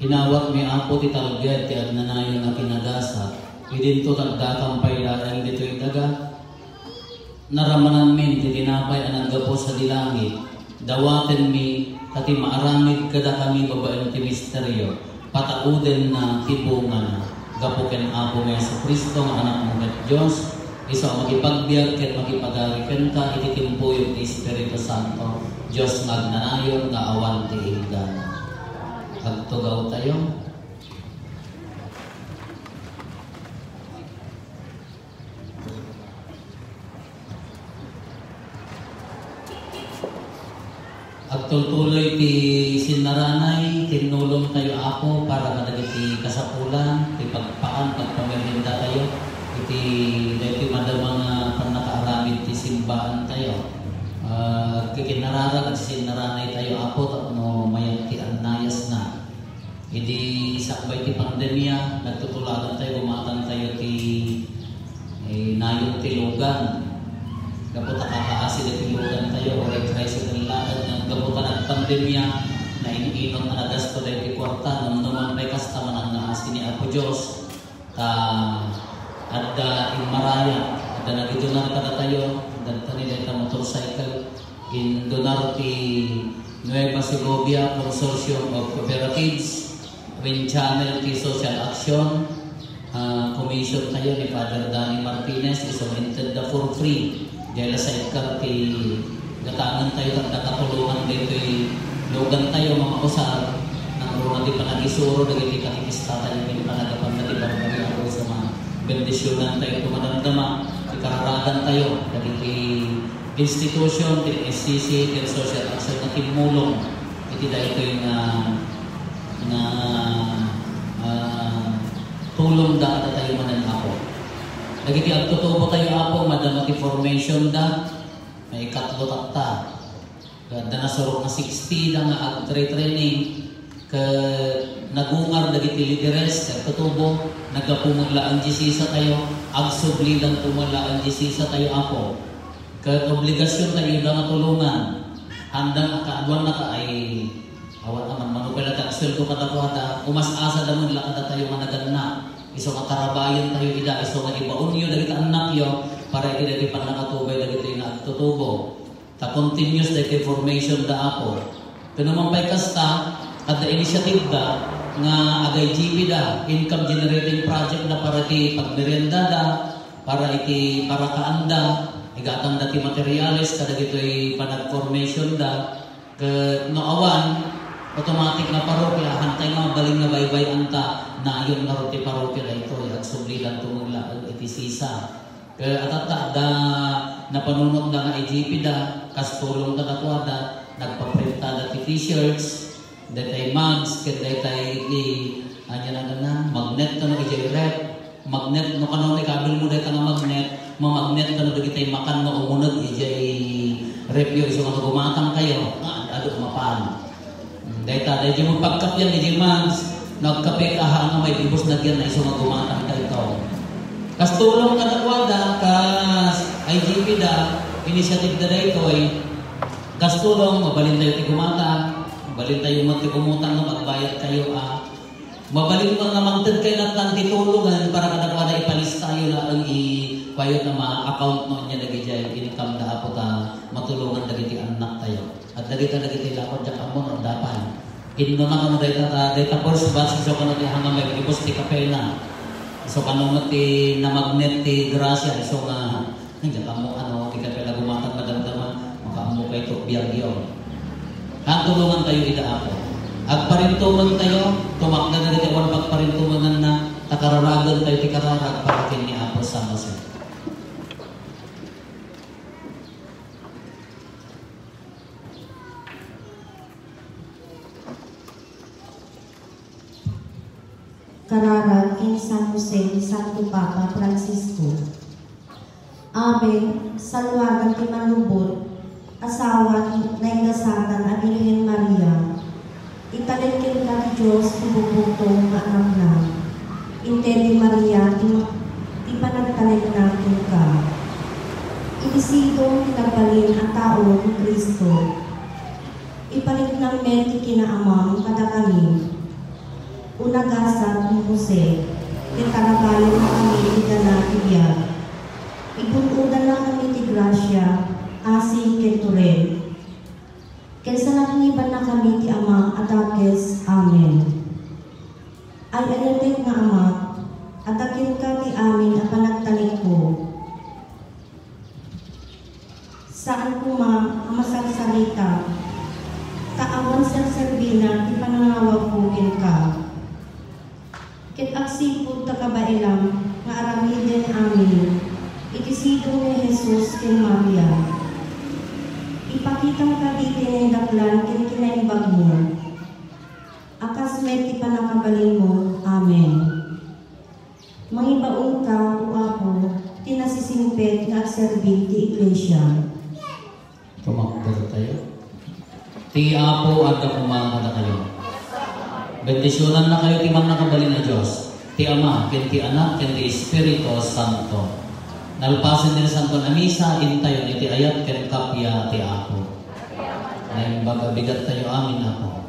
Hinawat mi apo ti talged ti agnanayon na kinagasa. Idinto tagdakampay laang dito'y daga. Naramanan min ti tinapay ang naggapo sa dilangit. Dawaten mi kati maaramid kada kami babaen ti misteryo. Patauden na tibungan. Gapo ken apo nga sa Kristo nga anak mo ket Dios. Isa makipagbiag ket makipagari ken ka iti timpuyog ti Espiritu Santo. Dios magnanayon nga awan ti hinggan. Agtugaw tayo. Agtultuloy ti sinaranay, tinulong tayo ako para madagiti kasapulan, ti pagpaan, pagpamerinda tayo, iti madamang panakaaramid ti simbahan tayo. Kikinararag at sinaranay tayo ako no mayang ti annayas na. Hindi sakbay ti pandemya, nagtutulagan tayo, gumatan tayo ti nayon ti lugan. Kapot nakakaasi na ti lugan tayo, o rekreso ng lakad ng kapot na pandemya, na iniinom na nagasto tayo ti kwarta, nung naman may kastaman ang naasi ni Apo Diyos. At maraya, at nagidunan ka na tayo, at tanilay ka motorcycle, in donar ti Nueva Segovia Consortium of Cooperatives, Wind Channel ti Social Action, commission tayo ni Father Danny Martinez, isuminted na for free. Dahil sa ikar ti gatangan tayo at nakatulungan dito lugan tayo mga usar ng ruwan di pa nagisuro nagiti katikista tayo hindi pa nagapag na di ba ako sa mga bendisyonan tayo tumadamdama ikararagan tayo nagiti institusyon, ti SCC, ti Social Action na timulong iti dahil ito yung tulong da tayo manan ako. Nagiti agtutubo tayo ako, madamati formation da, may katlo takta. Ganda na surok na 60 da nga ag-training, nagungar nagiti lideres, agtutubo, nagapumagla ang GC tayo, agsubli lang pumagla ang GC tayo ako. Obligasyon tayo na matulungan. Handang kaadwan na ka ay awan naman manupela taksel ko katakuhata, umas-asa naman lakad tayo managana. Iso nga karabayan tayo ida, iso nga ibaon nyo, dagiti anak nyo, para iti dagiti panakatubay, dagiti nagtutubo. Ta continuous dagiti formation da ako. Pinamampay kasta, at the initiative da, nga agay GP da, income generating project na para iti pagmerienda da, para iti parakaan da, igatang dati materials, kada gito'y panag-formation da, noawan, automatic na parokya, hantay nga baling na baybay anta, na yung naruti parokya na ito, at sublilan tumula iti sisa. Atata da napanunod da nga IGP da, kastulong da nakuha da, nagpaprinta da ti t-shirts, datay mugs, datay magnet ka no i-rep, magnet no kano ni kabil mo dahil ka na magnet, mamagnet ka no dagitay makan no umunag i-rep yun, so nga gumatang kayo, ado mapan. Dahil mo pagkapyan ni Jimans, nagkape ka nga may bibos na diyan na iso nga gumatang ka ikaw. Kas tulong ka na kwada, kas IGP da, initiative da ito ay, kas tulong, mabalin tayo ti gumatang, mabalin tayo magtikumutang na magbayad kayo mabalin mo nga mangtad kayo natang titulungan para kada kwada ipalis tayo lang i-payot na mga account no niya nagijay, income da po ta, matulungan dagiti anak tayo. At dagita lapod da kamon ang dapan. Indo na kano data first batch so kano ti hanga may ibos ti kapela. So kano ti na magnet ti grasya so nga hindi kamo ti kapela gumatag madamdaman makaamo kay to biyagyo. Ang tulungan tayo ida ako. Agparintuman tayo, tumakda na dito awan pagparintuman na takararagan tayo ti kararag para kini Apo sa Jose. Kararag king San Jose ni Santo Papa Francisco. Ave, salwagan ti manlubot, asawa ni Naingasatan at Virgen Maria. Italingkin ka ti Diyos, ibubutong nga anak na. Inteli Maria, ipanagtalig natin ka. Ibisidong tinagbalin ang tao ni Kristo. Ipalit ng meti kinaamang kada kami. unagasa ng Jose, kitarabayo na kami iganatibya. Ibunudan na kami ti Gracia, asi kenturel. Kaysa nakiniban na kami ti Ama atakes, Amen. Ay ayatek nga Ama, atakin ka ti amin a panagtanik ko. Saan kuma ang masagsarita, kaawan serserbina ti panangawagugin ka. Ket agsipud ta kabailam nga aramiden amin, itisidong ni Jesus ken Maria. Ipakitang ka di tinindaklan ken kinaimbag mo. Akas met ti panakabalin mo. Amen. Mangibaon ka, o Apo, tinasisimpet nga agserbi ti Iglesia. Tumakbo tayo. Ti Apo at kumanga na kayo. Bendisyonan na kayo timang nakabalin na Diyos. Ti Ama, ken ti Anak, ken ti Espiritu Santo. Nalpasin din Santo na misa, intayo iti ayat ken kapya ti Apo. Naimbagabigat tayo amin Apo.